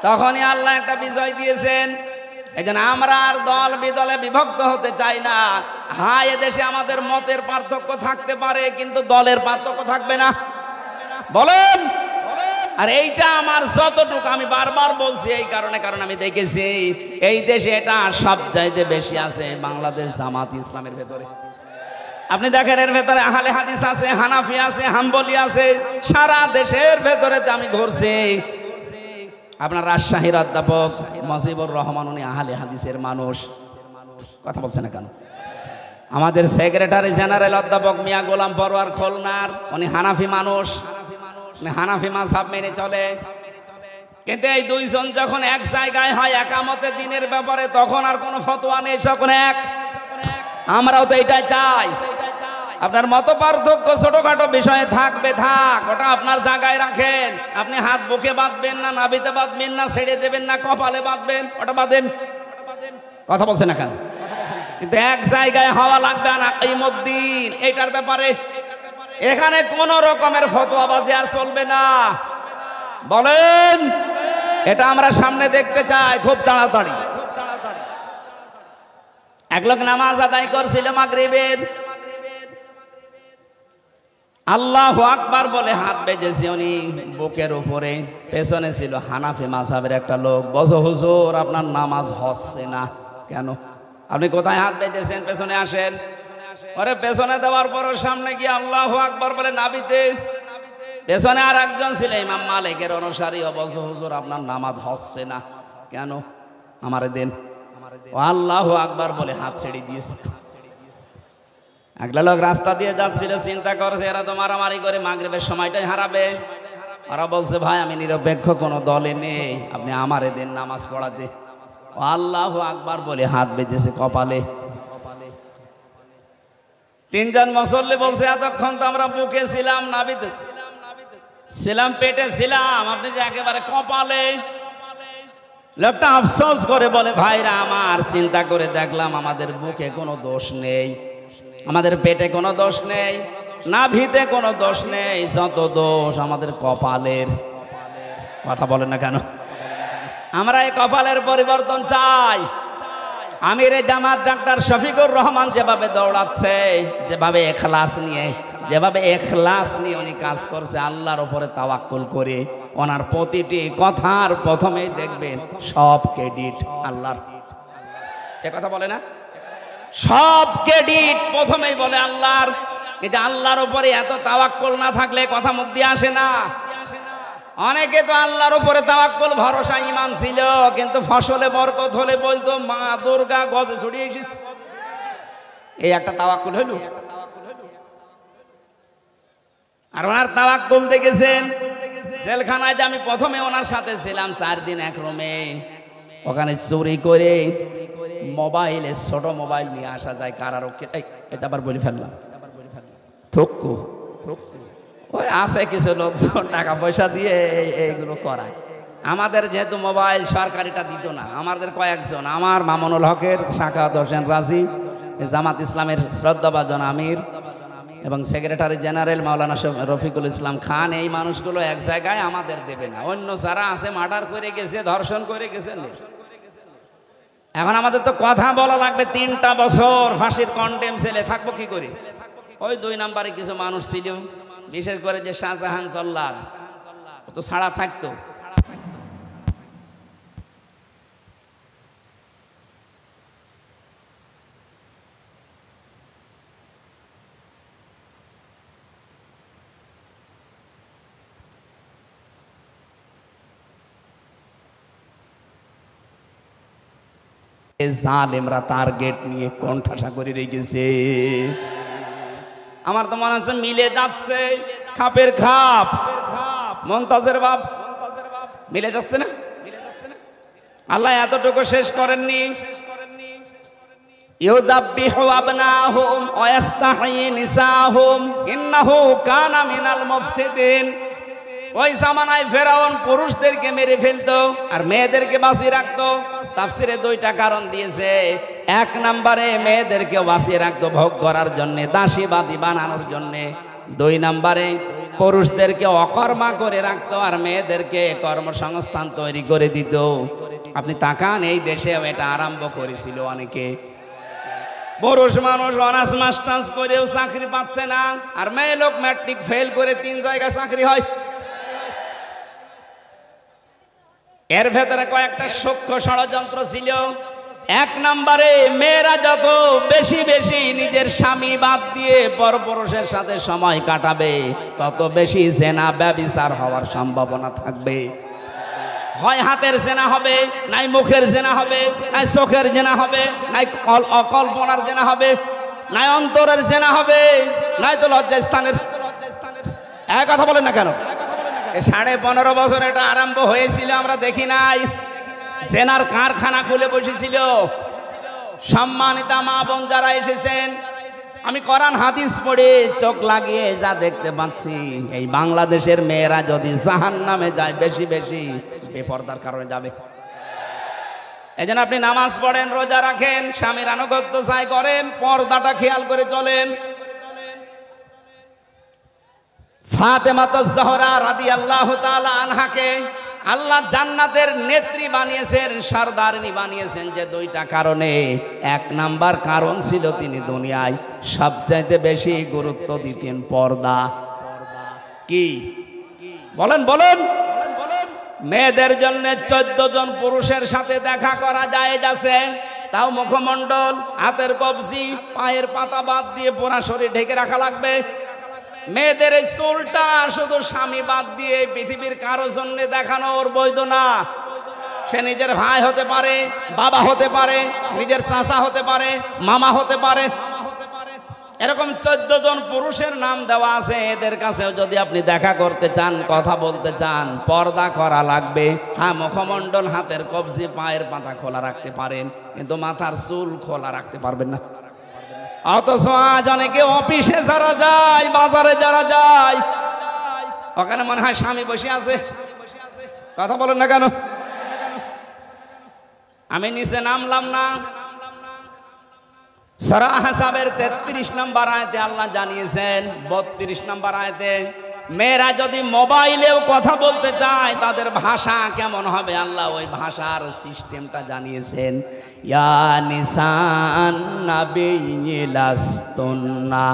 তখনই আল্লাহ একটা বিজয় দিয়েছেন। এই জন্য আমরা আর দল বিদলে বিভক্ত হতে চাই না। হ্যাঁ, এদেশে আমাদের মতের পার্থক্য থাকতে পারে, কিন্তু দলের পার্থক্য থাকবে না। বলেন। আর এইটা আমার যতটুকু, আমি বারবার বলছি এই কারণে, কারণ আমি দেখেছি এই দেশে এটা সবচাইতে বেশি আছে বাংলাদেশ জামাত ইসলামের ভেতরে। আপনি দেখেন এর ভেতরে আহলে হাদিস আছে, হানাফি আছে, হাম্বলি আছে। সারা দেশের ভেতরে আমি ঘুরছি। আপনার রাজশাহীর অধ্যাপক মজিবুর রহমান, উনি আহলে হাদিসের মানুষ। কথা বলছে না কেন? আমাদের সেক্রেটারি জেনারেল অধ্যাপক মিয়া গোলাম পরওয়ার খুলনার, উনি হানাফি মানুষ, হানাফি মাযহাব মেনে চলে। কিন্তু এই দুইজন যখন এক জায়গায় হয় একামতে দিনের ব্যাপারে, তখন আর কোনো ফতোয়া নেই, সকল এক। আমরাও তো এটাই চাই। আপনার মত পার্থক্য ছোটখাটো বিষয়ে থাকবে, থাক, ওটা আপনার জায়গায় রাখেন। আপনি হাত বুকে বাঁধবেন না, নাভিতে বাঁধবেন না, ছেড়ে দেবেন না, কপালে বাঁধবেন, ওটা বাঁধেন। কথা বলছেন না কেন? কিন্তু এক জায়গায় হওয়া লাগবে না। ইমদ্দিন এটার ব্যাপারে এখানে কোন রকমের ফতোয়াবাজি আর চলবে না। বলেন, এটা আমরা সামনে দেখতে চাই খুব তাড়াতাড়ি। এক লোক নামাজ আদায় করছিল মাগরিবের, আল্লাহু আকবার বলে হাত বেজেছে উনি বুকের উপরে। পেছনে ছিল হানাফি মাযহাবের একটা লোক। বলো হুজুর, আপনার নামাজ হচ্ছে না কেন? আপনি কোথায় হাত বেজেছেন? পেছনে আসেন। ওরে পেছনে দেওয়ার পর সামনে গিয়ে আল্লাহু আকবার বলে নাবিতে। পেছনে আর একজন ছিল ইমাম মালিকের অনুসারী। বলছো হুজুর, আপনার নামাজ হচ্ছে না কেন? আমারে দেন। ও আল্লাহু আকবার বলে হাত ছেড়ে দিয়েছে। একটা লোক রাস্তা দিয়ে যাচ্ছিল, চিন্তা করছে এরা তো মারামারি করে মাগরিবের সময়টাই হারাবে। ওরা বলছে ভাই, আমি নিরপেক্ষ কোনো দলে নেই, আপনি আমারে দেন নামাজ পড়াতে। ও আল্লাহু আকবার বলে হাত বেঁধেছে কপালে। তিনজন মুসল্লি বলছে এতক্ষণ তো আমরা বুকে ছিলাম, নাবিতে ছিলাম, পেটে ছিলাম, আপনি যে একেবারে কপালে। লোকটা আফসোস করে বলে ভাইরা আমার, চিন্তা করে দেখলাম আমাদের বুকে কোনো দোষ নেই, আমাদের পেটে কোনো দোষ নেই, নাভিতে কোনো দোষ নেই, যত দোষ আমাদের কপালের। কথা বলেন না কেন? আমরা এই কপালের পরিবর্তন চাই। আমিরে জামাত ডাক্তার শফিকুর রহমান যেভাবে দৌড়াচ্ছে, যেভাবে এখলাস নিয়ে উনি কাজ করছে, আল্লাহর উপরে তাওয়াক্কুল করে, ওনার প্রতিটি কথার প্রথমেই দেখবেন সব ক্রেডিট আল্লাহর। এ কথা বলে না? সব ক্রেডিট প্রথমেই বলে আল্লাহর। কিন্তু আল্লাহর উপরে এত তাওয়াক্কুল না থাকলে কথা মুখ দিয়ে আসে না। অনেকে তো আল্লাহর উপরে তাওয়াক্কুল ভরসা ঈমান ছিল, কিন্তু ফসলে বরকত হলে বলতো মা দুর্গা গজে ছড়িয়ে এসেছে। এই একটা তাওয়াক্কুল হইল। আর ওনার তাওয়াক্কুল দেখেছেন জেলখানায় যে আমি প্রথমে ওনার সাথে ছিলাম 4 দিন এক রুমে, ওখানে চুরি করে মোবাইলে ছোট মোবাইল নিয়ে আসা যায় কারারক্ষে। এটা আবার বলে ফেললাম, থুকু ওই আছে কিছু লোকজন টাকা পয়সা দিয়ে এইগুলো করায়। আমাদের যেহেতু মোবাইল সরকারিটা দিত না, আমাদের কয়েকজন, আমার মামুনুল হকের, সাখাওয়াত হোসেন রাজি, জামাত ইসলামের শ্রদ্ধাভাজন আমির এবং সেক্রেটারি জেনারেল মাওলানা রফিকুল ইসলাম খান, এই মানুষগুলো এক জায়গায় আমাদের দেবে না। অন্য যারা আছে মার্ডার করে গেছে, ধর্ষণ করে গেছে। এখন আমাদের তো কথা বলা লাগবে, 3টা বছর ফাঁসির কন্ডেম ছেলে থাকবো কি করে? ওই 2 নম্বরে কিছু মানুষ ছিল, বিশেষ করে যে শাহজাহান জল্লাদ, ও তো ছাড়া থাকতো। জালেমরা টার্গেট নিয়ে কণ্ঠাসা করে রেখেছে। আমার তো মনে হচ্ছে মিলে যাচ্ছে, খাপের খাপ, মমতাজের বাপ মিলে যাচ্ছে না? আল্লাহ এতটুকু শেষ করেননি, ইউযাব্বিহু আবনাহুম ওয়া ইস্তাহয়ী নিসাহুম ইন্নাহু কানা মিনাল মুফসিদিন। ওই জামানায় ফেরাউন পুরুষদেরকে মেরে ফেলতো আর মেয়েদেরকে বাঁচিয়ে রাখতো। তাফসিরে 2টা কারণ দিয়েছে। 1 নম্বরে মেয়েদেরকে বাঁচিয়ে রাখতো ভোগ করার জন্য, দাসীবাদী বানানোর জন্য। 2 নম্বরে পুরুষদেরকে অকর্মা করে রাখতো আর মেয়েদেরকে কর্মসংস্থান তৈরি করে দিত। আপনি তাকান, এই দেশে এটা আরম্ভ করেছিল অনেকে। পুরুষ মানুষ অনার্স মাস্টার্স করেও চাকরি পাচ্ছে না, আর মেয়ে লোক ম্যাট্রিক ফেল করে 3 জায়গায় চাকরি হয়। এর ভেতরে কয়েকটা সূক্ষ্ম ষড়যন্ত্র ছিল। 1 নম্বরে মেয়েরা যত বেশি বেশি নিজের স্বামী বাদ দিয়ে পরপুরুষের সাথে সময় কাটাবে, তত বেশি জেনা ব্যভিচার হওয়ার সম্ভাবনা থাকবে। হয় হাতের জেনা হবে, নাই মুখের জেনা হবে, নাই চোখের জেনা হবে, নাই অকল্পনার জেনা হবে, নাই অন্তরের জেনা হবে, নাই তো লজ্জাস্থানের। এক কথা বলেন না কেন? 15.5 বছর এটা আরম্ভ হয়েছিল, আমরা দেখি নাই। জেনার কারখানা খুলে বসেছিল। সম্মানিতা মা বোন যারা এসেছেন, আমি কোরআন হাদিস পড়ে চোখ লাগিয়ে যা দেখতে পাচ্ছি, এই বাংলাদেশের মেয়েরা যদি জাহান্নামে যায়, বেশি বেশি বেপরদার কারণে যাবে। এই জন্য আপনি নামাজ পড়েন, রোজা রাখেন, স্বামীর আনুগত্য চাই করেন, পর্দাটা খেয়াল করে চলেন। ফাতেমাতুজ জোহরা রাদিয়াল্লাহু তাআলা আনহাকে আল্লাহ জান্নাতের নেত্রী বানিয়েছেন, সরদারিনী বানিয়েছেন যে 2টা কারণে। 1 নাম্বার কারণ ছিল তিনি দুনিয়ায় সবচাইতে বেশি গুরুত্ব দিতেন পর্দা। কি বলেন বলেন? মেয়েদের জন্য 14 জন পুরুষের সাথে দেখা করা জায়েজ আছে, তাও মুখমণ্ডল, হাতের কবজি, পায়ের পাতা বাদ দিয়ে পুরা শরীর ঢেকে রাখা লাগবে। মেয়েদের এই চুলটা শুধু স্বামী বাদ দিয়ে পৃথিবীর কারো জন্য দেখানো ওর বৈধ না। সে নিজের ভাই হতে পারে, বাবা হতে পারে, নিজের চাচা হতে পারে, মামা হতে পারে। এরকম 14 জন পুরুষের নাম দেওয়া আছে। এদের কাছেও যদি আপনি দেখা করতে চান, কথা বলতে চান, পর্দা করা লাগবে। হ্যাঁ, মুখমণ্ডল, হাতের কবজি, পায়ের পাতা খোলা রাখতে পারেন, কিন্তু মাথার চুল খোলা রাখতে পারবেন না। অথচ আজ অনেকে অফিসে যারা যায়, বাজারে যারা যায়, ওখানে মনে হয় স্বামী বসে আছে। কথা বলেন না কেন? আমি নিচে নামলাম না। সূরা আহজাবের 33 নম্বর আয়াতে আল্লাহ জানিয়েছেন, 32 নম্বর আয়াতে, মেয়েরা যদি মোবাইলেও কথা বলতে চায়, তাদের ভাষা কেমন হবে আল্লাহ ওই ভাষার সিস্টেমটা জানিয়েছেন। ইয়া নিসান নাবিয়্যি লাস্তুন্না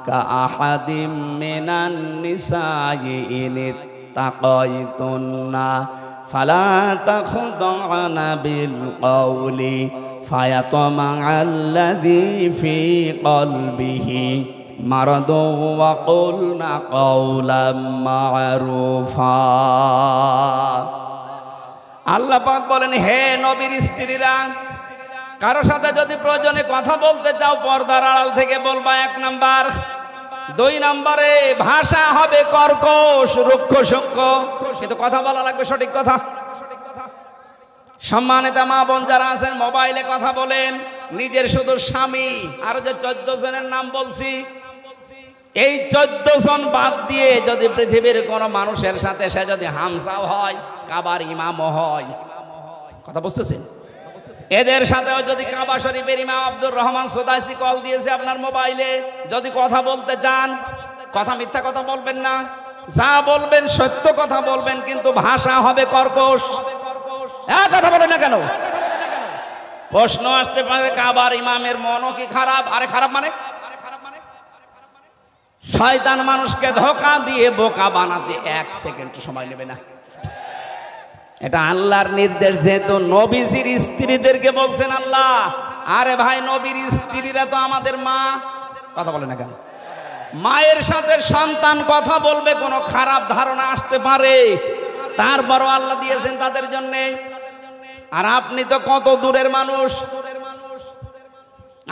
কাআহাদিম মিনান নিসাই ইনিত্তাকাইতুন্না ফালা তাখদা'না বিল কওলি ফায়াতমা'আল্লাযী ফী কলবিহি মারাদু ওয়া কুলনা কাওলাম মা'রুফা। আল্লাহ পাক বলেন, হে নবীর স্ত্রীরা, কারো সাথে যদি প্রয়োজনে কথা বলতে চাও, পর্দার আড়াল থেকে বলবা 1 নাম্বার। 2 নম্বরে ভাষা হবে কর্কশ, রুক্ষ সূক্ষ্ম, কিন্তু কথা বলা লাগবে সঠিক কথা। সম্মানিত মা বোন যারা আছেন, মোবাইলে কথা বলেন, নিজের শুধু স্বামী আর যে 14 জনের নাম বলছি, এই 14 জন বাদ দিয়ে যদি পৃথিবীর কোন মানুষের সাথে সে যদি হামসাও হয়, কাবার ইমামও হয়, কথা বুঝতেছেন? এদের সাথেও যদি কাবা শরীফের ইমাম আব্দুর রহমান সুদাইসি কল দিয়েছে আপনার মোবাইলে, যদি কথা বলতে চান, কথা মিথ্যা কথা বলবেন না, যা বলবেন সত্য কথা বলবেন, কিন্তু ভাষা হবে কর্কশ। কথা বলেন না কেন? প্রশ্ন আসতে পারে, কাবার ইমামের মনও কি খারাপ? আরে খারাপ মানে শয়তান মানুষকে ধোঁকা দিয়ে বোকা বানাতে 1 সেকেন্ড সময় নেবে না। এটা আল্লাহর নির্দেশ, যেহেতু নবীজির স্ত্রীদেরকে বলছেন আল্লাহ। আরে ভাই, নবীর স্ত্রীরা তো আমাদের মা, কথা বলে না কেন? মায়ের সাথে সন্তান কথা বলবে, কোনো খারাপ ধারণা আসতে পারে, তারপরও আল্লাহ দিয়েছেন তাদের জন্য। আর আপনি তো কত দূরের মানুষ,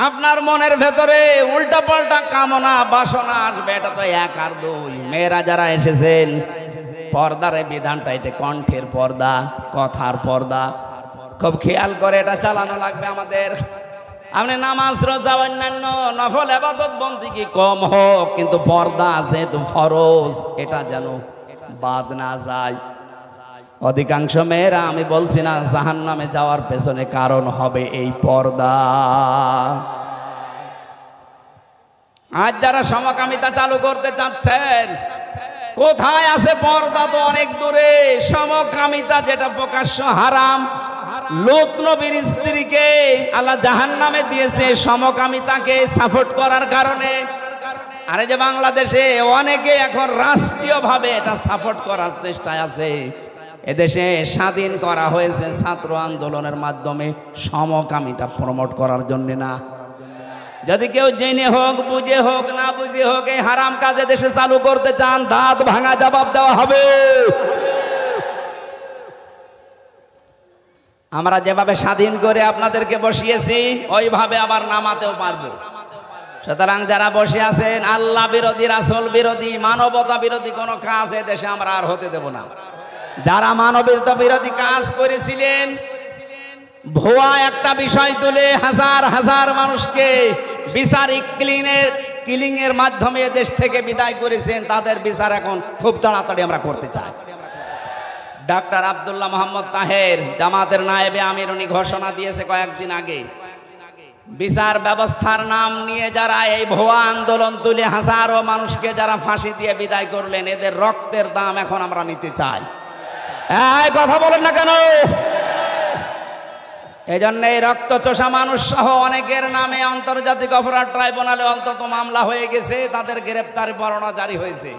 আপনার মনের ভেতরে উল্টা পাল্টা কামনা বাসনা আসবে, এটা তো 1 আর 2। মেয়েরা যারা এসেছেন, পর্দার এই বিধানটা, এটা কণ্ঠের পর্দা, কথার পর্দা, খুব খেয়াল করে এটা চালানো লাগবে আমাদের। আপনি নামাজ রোজা অন্যান্য নফল ইবাদত বন্দেগী কম হোক, কিন্তু পর্দা যেহেতু ফরজ, এটা যেন বাদ না যায়। অধিকাংশ মেয়েরা, আমি বলছি না জাহান্নামে যাওয়ার পেছনে কারণ হবে এই পর্দা। আজ যারা সমকামিতা চালু করতে চাচ্ছেন, কোথায় আছে পর্দা? তো অনেক দূরে। সমকামিতা যেটা প্রকাশ্য হারাম, লূত নবীর স্ত্রীকে আল্লাহ জাহান্নামে দিয়েছে সমকামিতাকে সাপোর্ট করার কারণে। আরে যে বাংলাদেশে অনেকে এখন রাষ্ট্রীয়ভাবে এটা সাপোর্ট করার চেষ্টায় আছে। এদেশে স্বাধীন করা হয়েছে ছাত্র আন্দোলনের মাধ্যমে, সমকামিতা প্রমোট করার জন্য না। যদি কেউ জেনে হোক, বুঝে হোক, না বুঝে হোক, এই হারাম কাজে দেশে চালু করতে চান, দাঁত ভাঙা জবাব দেওয়া হবে। আমরা যেভাবে স্বাধীন করে আপনাদেরকে বসিয়েছি, ওইভাবে আবার নামাতেও পারবো। সুতরাং যারা বসে আছেন, আল্লাহ বিরোধী, রাসূল বিরোধী, মানবতা বিরোধী কোন কাজ এ দেশে আমরা আর হতে দেব না। যারা মানবতা বিরোধী কাজ করেছিলেন, ভুয়া একটা বিষয় তুলে হাজার হাজার মানুষকে বিচারিক কিলিং এর মাধ্যমে দেশ থেকে বিদায় করেছেন, তাদের বিচার এখন খুব তাড়াতাড়ি আমরা করতে চাই। ডাক্তার আব্দুল্লাহ মোহাম্মদ তাহের, জামাতের নায়েবে আমির, উনি ঘোষণা দিয়েছে কয়েকদিন আগে, বিচার ব্যবস্থার নাম নিয়ে যারা এই ভুয়া আন্দোলন তুলে হাজারো মানুষকে যারা ফাঁসি দিয়ে বিদায় করলেন, এদের রক্তের দাম এখন আমরা নিতে চাই। এই কথা বলেন না কেন? এই জন্য এই রক্ত চোষা মানুষ সহ অনেকের নামে আন্তর্জাতিক অপরাধ ট্রাইব্যুনালে অন্তত মামলা হয়ে গেছে, তাদের গ্রেপ্তার পরোয়ানা জারি হয়েছে।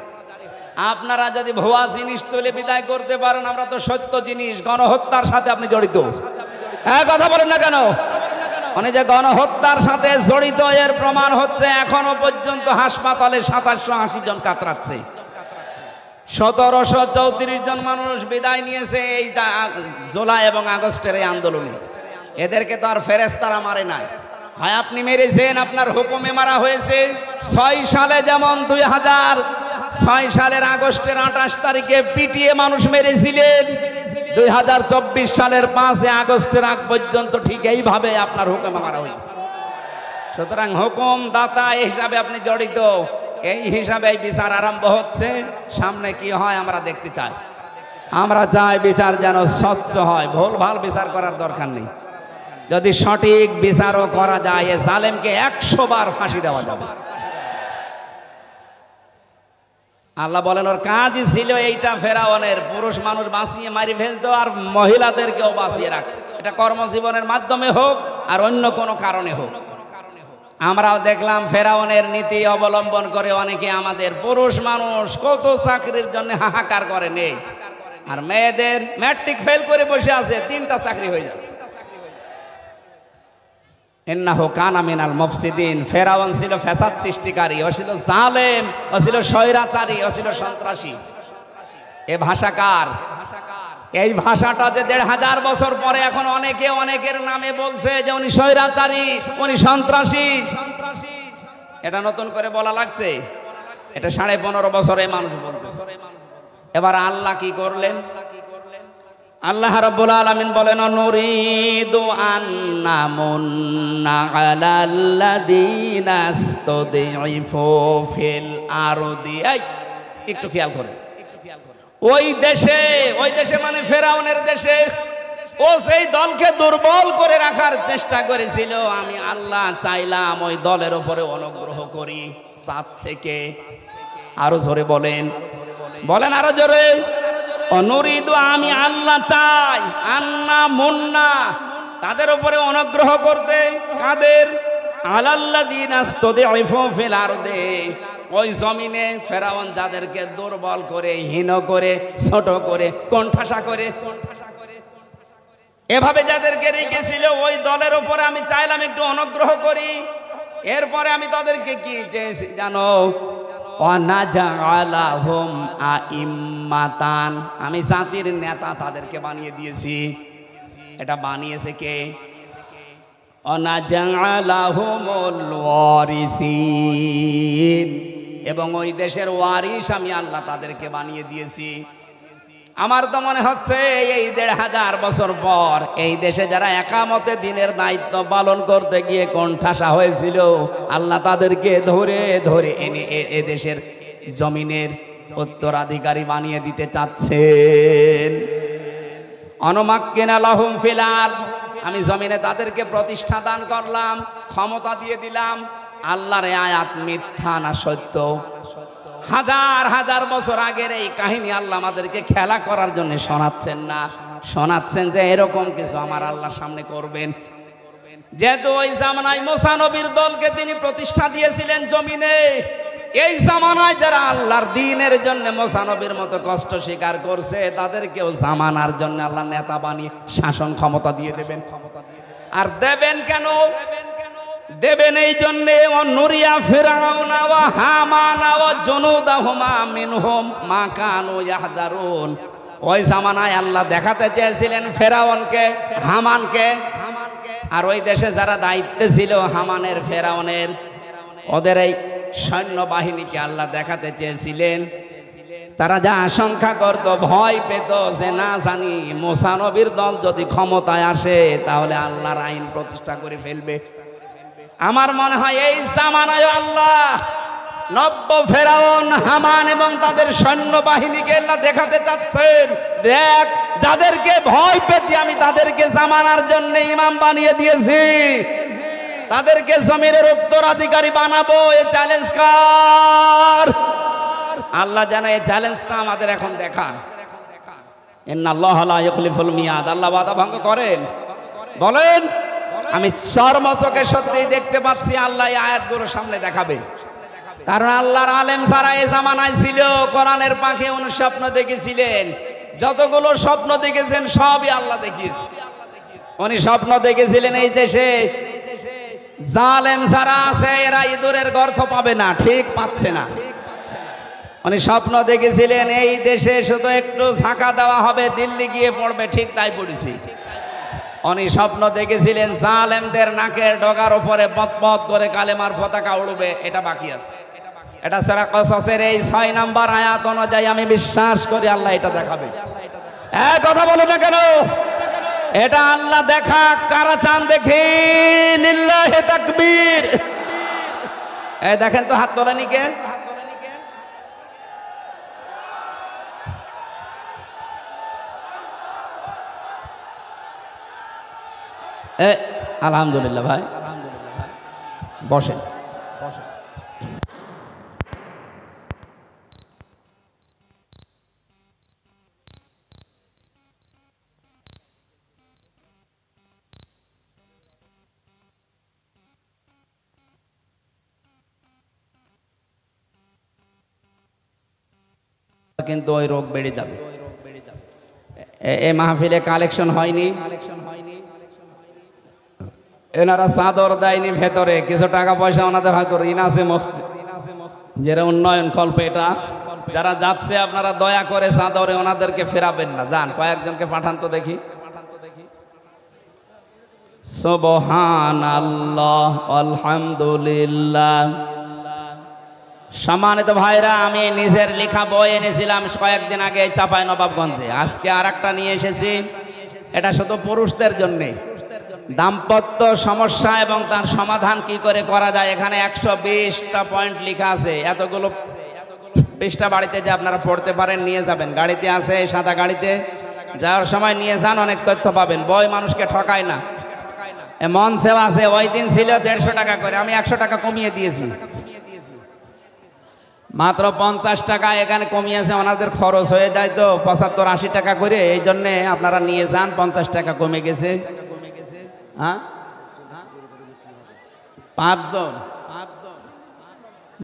আপনারা যদি ভুয়া জিনিস তুলে বিদায় করতে পারেন, আমরা তো সত্য জিনিস, গণহত্যার সাথে আপনি জড়িত। কথা বলেন না কেন? মানে যে গণহত্যার সাথে জড়িত, এর প্রমাণ হচ্ছে এখনো পর্যন্ত হাসপাতালে 2780 জন কাতরাচ্ছে, 1734 জন মানুষ বিদায় নিয়েছে এই জুলাই এবং আগস্টের এই আন্দোলনে। এদেরকে তো আর ফেরেশতারা মারে নাই, হয় আপনি মেরেছেন, আপনার হুকুমে মারা হয়েছে। 6 সালে যেমন 2006 সালের আগস্টের 28 তারিখে পিটিয়ে মানুষ মেরেছিলেন, 2024 সালের 5 আগস্টের আগ পর্যন্ত ঠিক এইভাবে আপনার হুকুমে মারা হয়েছে। সুতরাং হুকুম দাতা হিসাবে আপনি জড়িত, এই হিসাবে এই বিচার আরম্ভ হচ্ছে। সামনে কি হয় আমরা দেখতে চাই। আমরা চাই বিচার যেন স্বচ্ছ হয়, ভুলভাল বিচার করার দরকার নেই। যদি সঠিক বিচারও করা যায়, এ জালেমকে 100 বার ফাঁসি দেওয়া যাবে। আল্লাহ বলেন, ওর কাজই ছিল এইটা, ফেরাউনের পুরুষ মানুষ বাঁচিয়ে মারি ফেলতো আর মহিলাদেরকেও বাঁচিয়ে রাখতো। এটা কর্মজীবনের মাধ্যমে হোক আর অন্য কোনো কারণে হোক। আমরাও দেখলাম ফেরাউনের নীতি অবলম্বন করে অনেকে আমাদের পুরুষ মানুষ কত চাকরির জন্য হাহাকার করে নেই, আর মেয়েদের ম্যাট্রিক ফেল করে বসে আছে, 3টা চাকরি হয়ে যাচ্ছে। ইন্নাহু কানা মিনাল মুফসিদিন। ফেরাউন ছিল ফ্যাসাদ সৃষ্টিকারী, ও ছিল জালেম, ও ছিল স্বৈরাচারী, ও ছিল সন্ত্রাসী। এ ভাষাকার, এই ভাষাটা যে 1500 বছর পরে এখন অনেকে অনেকের নামে বলছে যে উনি স্বৈরাচারী, উনি সন্ত্রাসী, এটা নতুন করে বলা লাগছে। এটা 15.5 বছরে মানুষ বলতেছে। এবার আল্লাহ কি করলেন? আল্লাহ রাব্বুল আলামিন বলেন নুরিদু আন্নামুন্না আলাল্লাযীনা ইসতাদঈফু ফিল আরদি। একটু খেয়াল করুন, ওই দেশে মানে ফেরাউনের দেশে ও সেই দলকে দুর্বল করে রাখার চেষ্টা করেছিল। আমি আল্লাহ চাইলাম ওই দলের উপরে অনুগ্রহ করি। চাচ্ছে কে? আরো জোরে বলেন, বলেন আরো জোরে। অনুরিদু, আমি আল্লাহ চাই, আন্না মুন্না, তাদের উপরে অনুগ্রহ করতে। কাদের? আলাল্লাযীনা ইসতাদঈফু ফিল আরদি, ওই জমিনে ফেরাউন যাদেরকে দুর্বল করে, হীন করে, ছোট করে, কোণঠাসা করে, এভাবে যাদেরকে রেখেছিল ওই দলের উপরে আমি চাইলাম একটু অনুগ্রহ করি। এরপরে আমি তাদেরকে কি চেয়েছি জানো? ওয়ানাজআলাহুম আইম্মাতান, আমি জাতির নেতা তাদেরকে বানিয়ে দিয়েছি। এটা বানিয়েছে কে? ওয়ানাজআলাহুমুল ওয়ারিসিন, এবং ওই দেশের ওয়ারিস আমি আল্লাহ তাদেরকে বানিয়ে দিয়েছি। আমার তো মনে হচ্ছে এই ১৫০০ বছর পর এই দেশে যারা একামতে দিনের দায়িত্ব পালন করতে গিয়ে কোণঠাসা হয়েছিল, আল্লাহ তাদেরকে ধরে ধরে এনে এ দেশের জমিনের উত্তরাধিকারী বানিয়ে দিতে চাচ্ছেন। অনুমাক্কিনা লাহুম ফিল আরদ, আমি জমিনে তাদেরকে প্রতিষ্ঠা দান করলাম, ক্ষমতা দিয়ে দিলাম। আল্লাহর আয়াত মিথ্যা না সত্য? হাজার হাজার বছর আগের এই কাহিনী আল্লাহ আমাদেরকে খেলা করার জন্য শোনাচ্ছেন না, শোনাচ্ছেন যে এরকম কিছু আমার আল্লাহর সামনে করবেন। যেহেতু ওই জামানায় মুসা নবীর দলকে তিনি প্রতিষ্ঠা দিয়েছিলেন জমিনে, এই জামানায় যারা আল্লাহর দ্বীনের জন্য মুসা নবীর মতো কষ্ট স্বীকার করছে তাদেরকেও জামানার জন্য আল্লাহ নেতা বানিয়ে শাসন ক্ষমতা দিয়ে দেবেন। আর দেবেন কেন? দেবেন এই জন্যে নুরিয়া ফিরাউনা ওয়া হামানা ওয়া জুনুদাহুমা মিনহুম মা কানু ইয়াহযারুন। ওই জামানায় আল্লাহ দেখাতে চেয়েছিলেন ফেরাউনকে, হামানকে, আর ওই দেশে যারা দায়িত্বে ছিল হামানের, ফেরাউনের, ওদের এই সৈন্য বাহিনীকে আল্লাহ দেখাতে চেয়েছিলেন। তারা যা আশঙ্কা করত, ভয় পেত যে না জানি মুসা নবীর দল যদি ক্ষমতায় আসে তাহলে আল্লাহর আইন প্রতিষ্ঠা করে ফেলবে। আমার মনে হয় এই জামানায় আল্লাহ নব্য ফেরাউন, হামান এবং তাদের সৈন্য বাহিনীকে আল্লাহ দেখাতে চাচ্ছেন, দেখ যাদেরকে ভয় পেতে আমি তাদেরকে জামানার জন্য ইমাম বানিয়ে দিয়েছি, তাদেরকে জমিনের উত্তরাধিকারী বানাবো। এই চ্যালেঞ্জ কার? আল্লাহ জানে এই চ্যালেঞ্জটা আমাদের এখন দেখান। ইন্নাল্লাহা লা ইউখলিফুল মিয়াদ, আল্লাহ ওয়াদা ভঙ্গ করেন? বলেন। আমি চর্মচোখে সত্যিই দেখতে পাচ্ছি আল্লাহ এই আয়াতগুলো সামনে দেখাবে। কারণ আল্লাহর আলেম যারা এই জামানায় ছিল কোরআনের পাখি উনি স্বপ্ন দেখেছিলেন, যতগুলো স্বপ্ন দেখেছেন সবই আল্লাহ দেখিয়েছে। উনি স্বপ্ন দেখেছিলেন এই দেশে জালেম যারা আছে এরা ইঁদুরের গর্ত পাবে না, ঠিক পাচ্ছে না। উনি স্বপ্ন দেখেছিলেন এই দেশে শুধু একটু ঝাঁকা দেওয়া হবে, দিল্লি গিয়ে পড়বে, ঠিক তাই পড়েছি। উনি স্বপ্ন দেখেছিলেন জালেমদের নাকের ডগার উপরে পথ করে কালেমার পতাকা উড়বে, এটা বাকি আছে। এটা সূরা কসসের এই ৬ নম্বর আয়াত অনুযায়ী আমি বিশ্বাস করি আল্লাহ এটা দেখাবে। কথা বলো না কেন? এটা আল্লাহ দেখা, কারা চান দেখি? লিল্লাহি তাকবীর। এই দেখেন তো হাত তোলেনি কে? আলহামদুলিল্লাহ ভাই, বসেন। কিন্তু ওই রোগ বেড়ে যাবে। এই মাহফিলে কালেকশন হয়নি, এনারা চাদর দেয়নি, ভেতরে কিছু টাকা পয়সা ওনাদের হয়তো ঋণ আছে মসজিদ, যেটা উন্নয়ন কল্পে। এটা যারা যাচ্ছে আপনারা দয়া করে চাদরে ওনাদেরকে ফেরাবেন না, যান কয়েকজনকে পাঠান তো দেখি। সুবহানাল্লাহ, আলহামদুলিল্লাহ, সম্মানিত ভাইরা, আমি নিজের লেখা বই এনেছিলাম কয়েকদিন আগে চাঁপাইনবাবগঞ্জে। আজকে আর একটা নিয়ে এসেছি, এটা শুধু পুরুষদের জন্যে। দাম্পত্য সমস্যা এবং তার সমাধান কি করে করা যায়। এখানে 120টা পয়েন্ট লেখা আছে। এতগুলো পৃষ্ঠা বাড়িতে যে আপনারা পড়তে পারেন, নিয়ে যাবেন। গাড়িতে আছে, সাদা গাড়িতে যাওয়ার সময় নিয়ে যান, অনেক তথ্য পাবেন। বই মানুষকে ঠকায় না। মঞ্চেও আছে, ওই দিন ছিল 150 টাকা করে, আমি 100 টাকা কমিয়ে দিয়েছি, মাত্র 50 টাকা এখানে কমিয়েছে। ওনাদের খরচ হয়ে যায় তো 75-80 টাকা করে, এই জন্যে আপনারা নিয়ে যান, 50 টাকা কমে গেছে। হ্যাঁ, 5 জন।